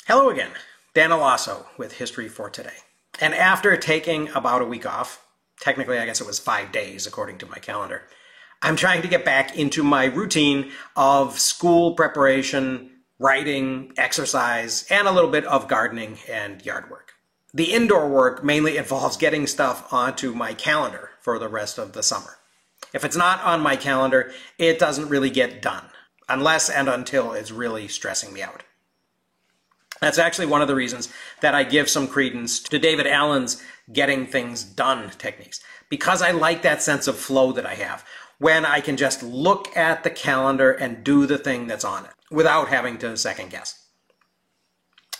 Hello again, Dan Alasso with History for Today. And after taking about a week off, technically I guess it was 5 days according to my calendar, I'm trying to get back into my routine of school preparation, writing, exercise, and a little bit of gardening and yard work. The indoor work mainly involves getting stuff onto my calendar for the rest of the summer. If it's not on my calendar, it doesn't really get done, unless and until it's really stressing me out. That's actually one of the reasons that I give some credence to David Allen's getting things done techniques, because I like that sense of flow that I have when I can just look at the calendar and do the thing that's on it without having to second guess.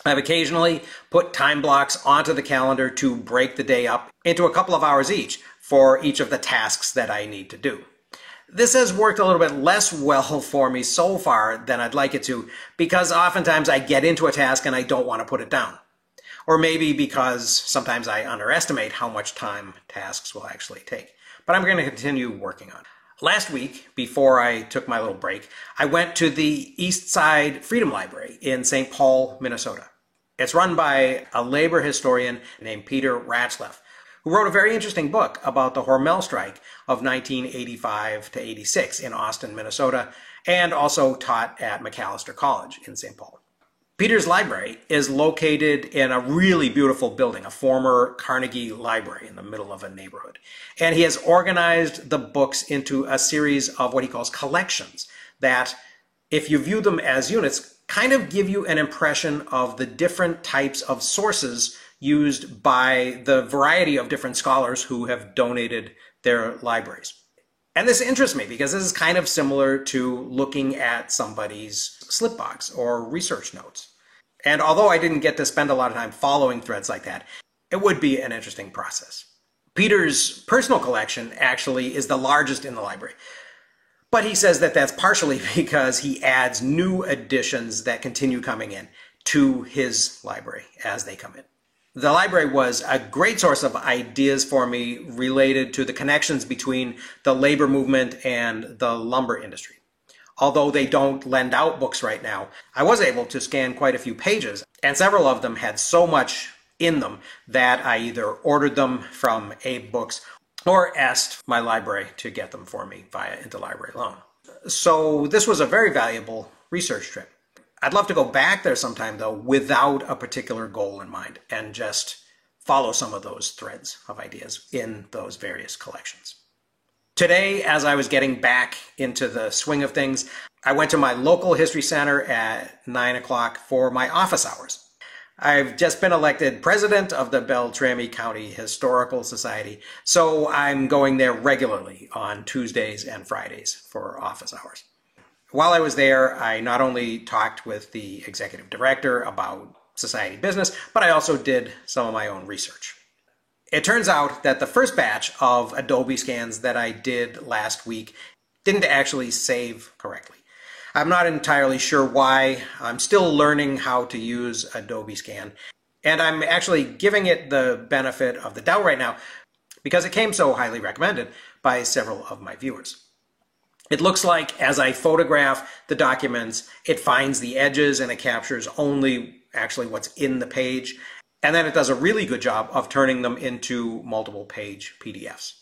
I've occasionally put time blocks onto the calendar to break the day up into a couple of hours each for each of the tasks that I need to do. This has worked a little bit less well for me so far than I'd like it to, because oftentimes I get into a task and I don't want to put it down. Or maybe because sometimes I underestimate how much time tasks will actually take. But I'm going to continue working on it. Last week, before I took my little break, I went to the East Side Freedom Library in St. Paul, Minnesota. It's run by a labor historian named Peter Ratzlaff, who wrote a very interesting book about the Hormel strike of 1985 to 86 in Austin, Minnesota, and also taught at Macalester College in St. Paul. Peter's library is located in a really beautiful building, a former Carnegie Library in the middle of a neighborhood. And he has organized the books into a series of what he calls collections that, if you view them as units, kind of give you an impression of the different types of sources used by the variety of different scholars who have donated their libraries. And this interests me because this is kind of similar to looking at somebody's slipbox or research notes. And although I didn't get to spend a lot of time following threads like that, it would be an interesting process. Peter's personal collection actually is the largest in the library. But he says that that's partially because he adds new additions that continue coming in to his library as they come in. The library was a great source of ideas for me related to the connections between the labor movement and the lumber industry. Although they don't lend out books right now, I was able to scan quite a few pages, and several of them had so much in them that I either ordered them from Abe Books or asked my library to get them for me via interlibrary loan. So this was a very valuable research trip. I'd love to go back there sometime, though, without a particular goal in mind and just follow some of those threads of ideas in those various collections. Today, as I was getting back into the swing of things, I went to my local history center at 9 o'clock for my office hours. I've just been elected president of the Beltrami County Historical Society, so I'm going there regularly on Tuesdays and Fridays for office hours. While I was there, I not only talked with the executive director about society business, but I also did some of my own research. It turns out that the first batch of Adobe scans that I did last week didn't actually save correctly. I'm not entirely sure why. I'm still learning how to use Adobe Scan, and I'm actually giving it the benefit of the doubt right now because it came so highly recommended by several of my viewers. It looks like as I photograph the documents, it finds the edges and it captures only actually what's in the page. And then it does a really good job of turning them into multiple page PDFs.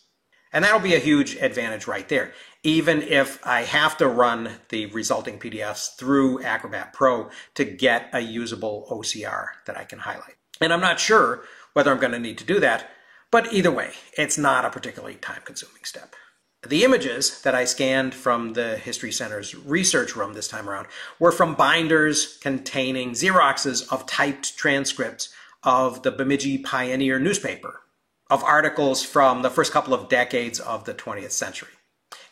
And that'll be a huge advantage right there, even if I have to run the resulting PDFs through Acrobat Pro to get a usable OCR that I can highlight. And I'm not sure whether I'm going to need to do that, but either way, it's not a particularly time-consuming step. The images that I scanned from the History Center's research room this time around were from binders containing Xeroxes of typed transcripts of the Bemidji Pioneer newspaper, of articles from the first couple of decades of the 20th century.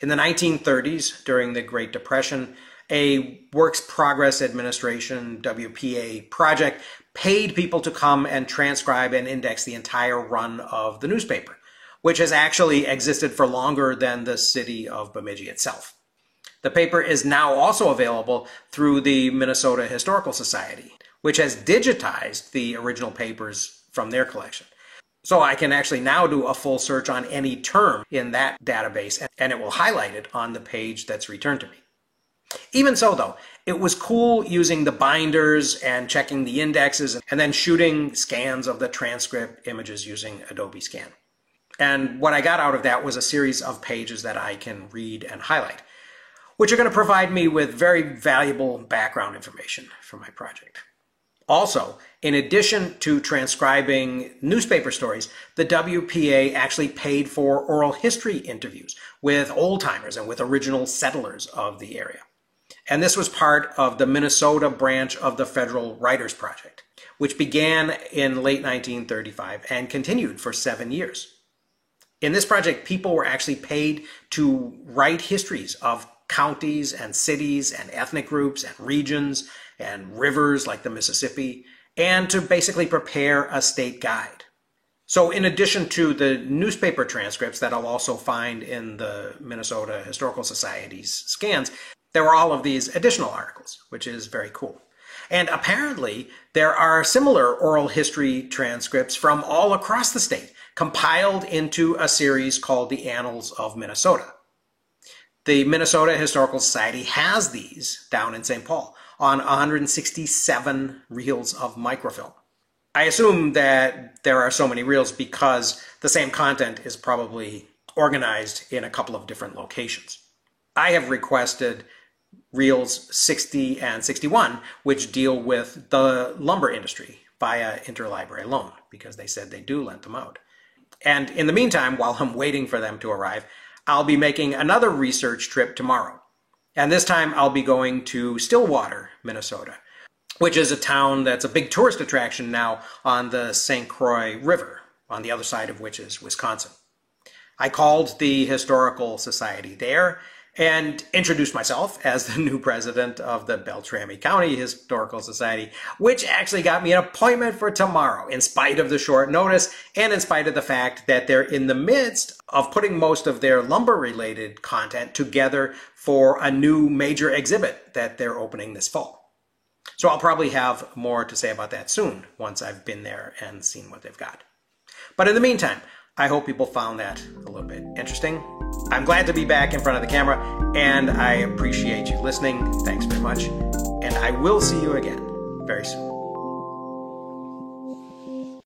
In the 1930s, during the Great Depression, a Works Progress Administration, WPA, project paid people to come and transcribe and index the entire run of the newspaper, which has actually existed for longer than the city of Bemidji itself. The paper is now also available through the Minnesota Historical Society, which has digitized the original papers from their collection. So I can actually now do a full search on any term in that database, and it will highlight it on the page that's returned to me. Even so, though, it was cool using the binders and checking the indexes and then shooting scans of the transcript images using Adobe Scan. And what I got out of that was a series of pages that I can read and highlight, which are going to provide me with very valuable background information for my project. Also, in addition to transcribing newspaper stories, the WPA actually paid for oral history interviews with old-timers and with original settlers of the area. And this was part of the Minnesota branch of the Federal Writers Project, which began in late 1935 and continued for 7 years. In this project, people were actually paid to write histories of counties and cities and ethnic groups and regions and rivers like the Mississippi, and to basically prepare a state guide. So in addition to the newspaper transcripts that I'll also find in the Minnesota Historical Society's scans, there were all of these additional articles, which is very cool. And apparently there are similar oral history transcripts from all across the state, compiled into a series called the Annals of Minnesota. The Minnesota Historical Society has these down in St. Paul on 167 reels of microfilm. I assume that there are so many reels because the same content is probably organized in a couple of different locations. I have requested reels 60 and 61, which deal with the lumber industry via interlibrary loan, because they said they do lend them out. And in the meantime, while I'm waiting for them to arrive, I'll be making another research trip tomorrow. And this time I'll be going to Stillwater, Minnesota, which is a town that's a big tourist attraction now on the St. Croix River, on the other side of which is Wisconsin. I called the Historical Society there and introduced myself as the new president of the Beltrami County Historical Society, which actually got me an appointment for tomorrow, in spite of the short notice and in spite of the fact that they're in the midst of putting most of their lumber-related content together for a new major exhibit that they're opening this fall. So I'll probably have more to say about that soon, once I've been there and seen what they've got. But in the meantime, I hope people found that a little bit interesting. I'm glad to be back in front of the camera, and I appreciate you listening. Thanks very much. And I will see you again very soon.